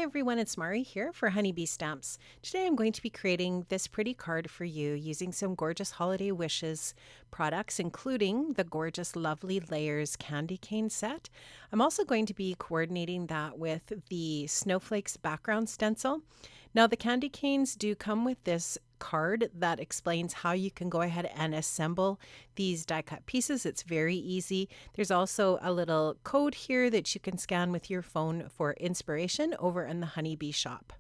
everyone, it's Mari here for Honeybee Stamps. Today I'm going to be creating this pretty card for you using some gorgeous Holiday Wishes products, including the gorgeous Lovely Layers candy cane set. I'm also going to be coordinating that with the Snowflakes background stencil. Now the candy canes do come with this card that explains how you can go ahead and assemble these die cut pieces. It's very easy. There's also a little code here that you can scan with your phone for inspiration over in the Honeybee shop.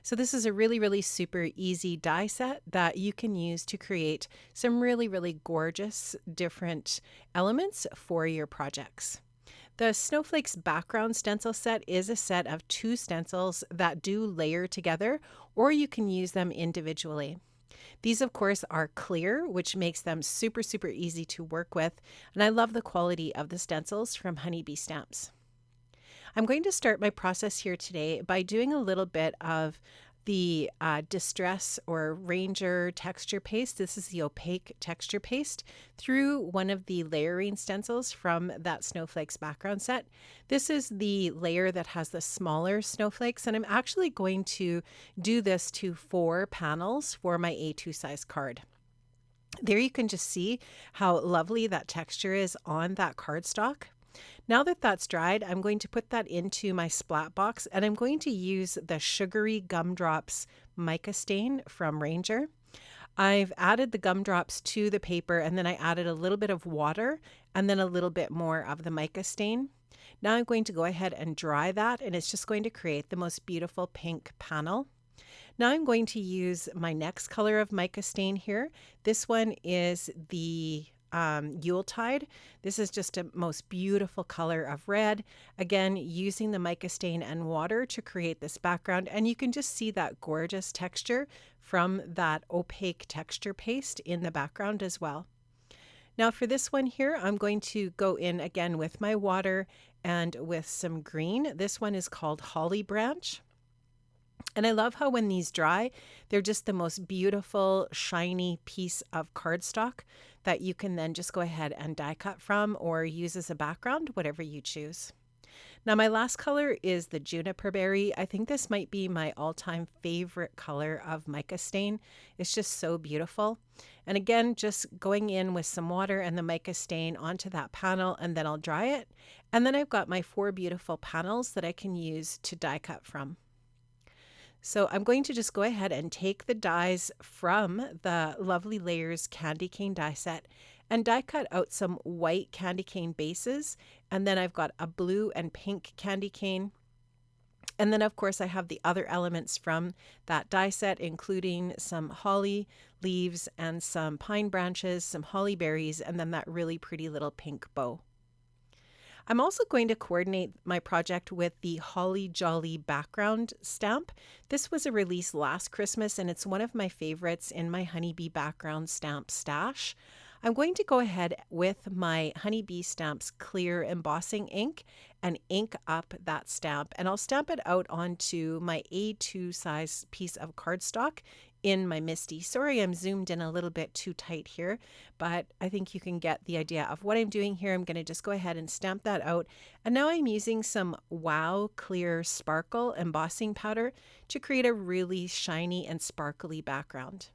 So this is a really super easy die set that you can use to create some really gorgeous different elements for your projects. The Snowflakes background stencil set is a set of 2 stencils that do layer together, or you can use them individually. These, of course, are clear, which makes them super easy to work with, and I love the quality of the stencils from Honeybee Stamps. I'm going to start my process here today by doing a little bit of the Distress or Ranger texture paste. This is the opaque texture paste through one of the layering stencils from that Snowflakes background set. This is the layer that has the smaller snowflakes, and I'm actually going to do this to 4 panels for my A2 size card. There you can just see how lovely that texture is on that cardstock. Now that that's dried, I'm going to put that into my splat box, and I'm going to use the Sugary Gumdrops Mica stain from Ranger. I've added the gumdrops to the paper, and then I added a little bit of water and then a little bit more of the mica stain. Now I'm going to go ahead and dry that, and it's just going to create the most beautiful pink panel. Now I'm going to use my next color of mica stain here. This one is the Yuletide. This is just a most beautiful color of red. Again, using the mica stain and water to create this background, and you can just see that gorgeous texture from that opaque texture paste in the background as well. Now for this one here, I'm going to go in again with my water and with some green. This one is called Holly Branch. And I love how when these dry, they're just the most beautiful, shiny piece of cardstock that you can then just go ahead and die cut from or use as a background, whatever you choose. Now my last color is the Juniper Berry. I think this might be my all-time favorite color of mica stain. It's just so beautiful. And again, just going in with some water and the mica stain onto that panel, and then I'll dry it. And then I've got my 4 beautiful panels that I can use to die cut from. So I'm going to just go ahead and take the dies from the Lovely Layers candy cane die set and die cut out some white candy cane bases. And then I've got a blue and pink candy cane. And then of course I have the other elements from that die set, including some holly leaves and some pine branches, some holly berries, and then that really pretty little pink bow. I'm also going to coordinate my project with the Holly Jolly background stamp. This was a release last Christmas, and it's one of my favorites in my Honeybee background stamp stash. I'm going to go ahead with my Honeybee Stamps clear embossing ink and ink up that stamp, and I'll stamp it out onto my A2 size piece of cardstock in my Misty. Sorry, I'm zoomed in a little bit too tight here, but I think you can get the idea of what I'm doing here. I'm going to just go ahead and stamp that out. And now I'm using some Wow Clear Sparkle embossing powder to create a really shiny and sparkly background.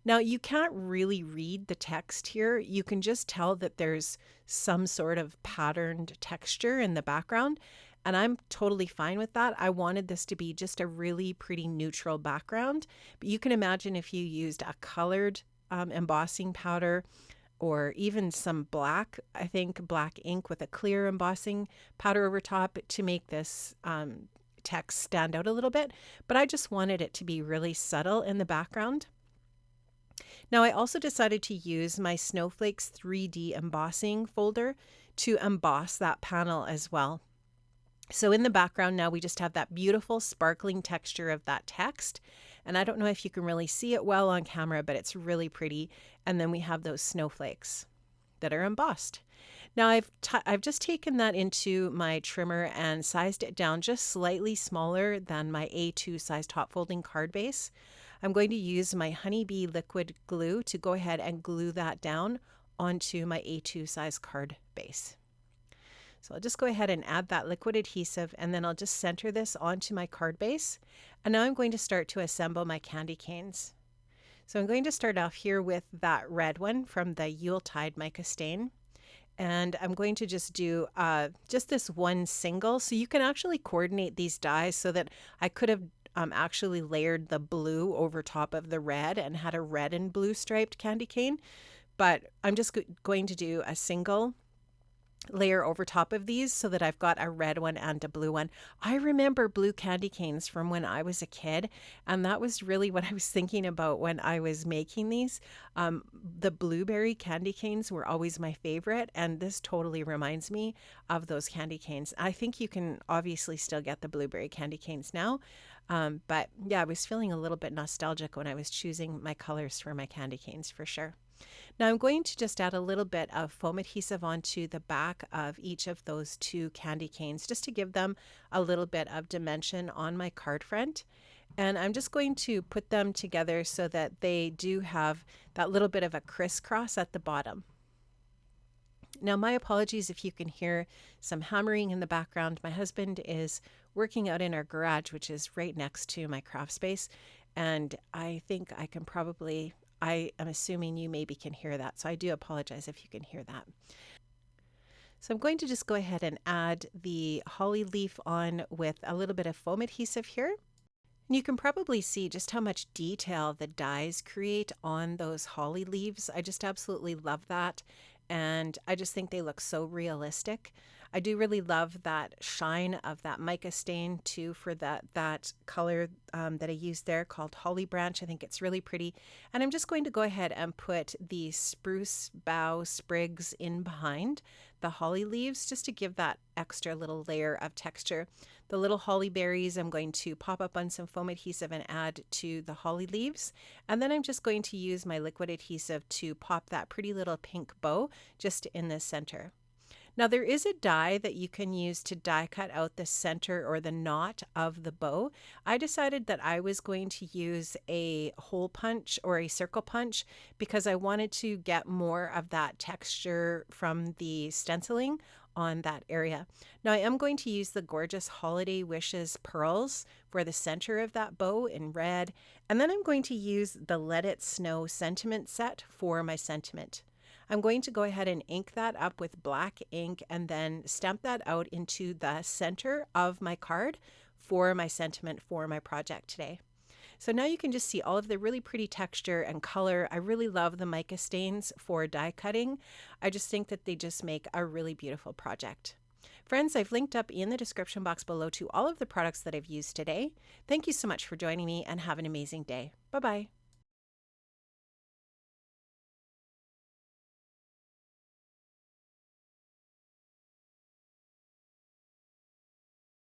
Now you can't really read the text here. You can just tell that there's some sort of patterned texture in the background, and I'm totally fine with that. I wanted this to be just a really pretty neutral background, but you can imagine if you used a colored embossing powder or even some black, I think black ink with a clear embossing powder over top to make this text stand out a little bit, but I just wanted it to be really subtle in the background. Now I also decided to use my Snowflakes 3D embossing folder to emboss that panel as well. So in the background now we just have that beautiful sparkling texture of that text, and I don't know if you can really see it well on camera, but it's really pretty. And then we have those snowflakes that are embossed. Now I've just taken that into my trimmer and sized it down just slightly smaller than my A2 size top folding card base. I'm going to use my Honeybee liquid glue to go ahead and glue that down onto my A2 size card base. So I'll just go ahead and add that liquid adhesive, and then I'll just center this onto my card base. And now I'm going to start to assemble my candy canes. So I'm going to start off here with that red one from the Yuletide mica stain. And I'm going to just do just this one single. So you can actually coordinate these dies so that I could have actually layered the blue over top of the red and had a red and blue striped candy cane. But I'm just going to do a single layer over top of these so that I've got a red one and a blue one. I remember blue candy canes from when I was a kid, and that was really what I was thinking about when I was making these. The blueberry candy canes were always my favorite, and this totally reminds me of those candy canes. I think you can obviously still get the blueberry candy canes now, but yeah, I was feeling a little bit nostalgic when I was choosing my colors for my candy canes for sure. Now I'm going to just add a little bit of foam adhesive onto the back of each of those two candy canes just to give them a little bit of dimension on my card front. And I'm just going to put them together so that they do have that little bit of a crisscross at the bottom. Now my apologies if you can hear some hammering in the background. My husband is working out in our garage, which is right next to my craft space, and I think I am assuming you maybe can hear that, so I do apologize if you can hear that. So I'm going to just go ahead and add the holly leaf on with a little bit of foam adhesive here. And you can probably see just how much detail the dies create on those holly leaves. I just absolutely love that, and I just think they look so realistic. I do really love that shine of that mica stain too for that color that I used there called Holly Branch. I think it's really pretty. And I'm just going to go ahead and put the spruce bough sprigs in behind the holly leaves just to give that extra little layer of texture. The little holly berries I'm going to pop up on some foam adhesive and add to the holly leaves. And then I'm just going to use my liquid adhesive to pop that pretty little pink bow just in the center. Now there is a die that you can use to die cut out the center or the knot of the bow. I decided that I was going to use a hole punch or a circle punch because I wanted to get more of that texture from the stenciling on that area. Now I am going to use the gorgeous Holiday Wishes pearls for the center of that bow in red, and then I'm going to use the Let It Snow sentiment set for my sentiment. I'm going to go ahead and ink that up with black ink and then stamp that out into the center of my card for my sentiment for my project today. So now you can just see all of the really pretty texture and color. I really love the mica stains for die cutting. I just think that they just make a really beautiful project. Friends, I've linked up in the description box below to all of the products that I've used today. Thank you so much for joining me and have an amazing day. Bye-bye.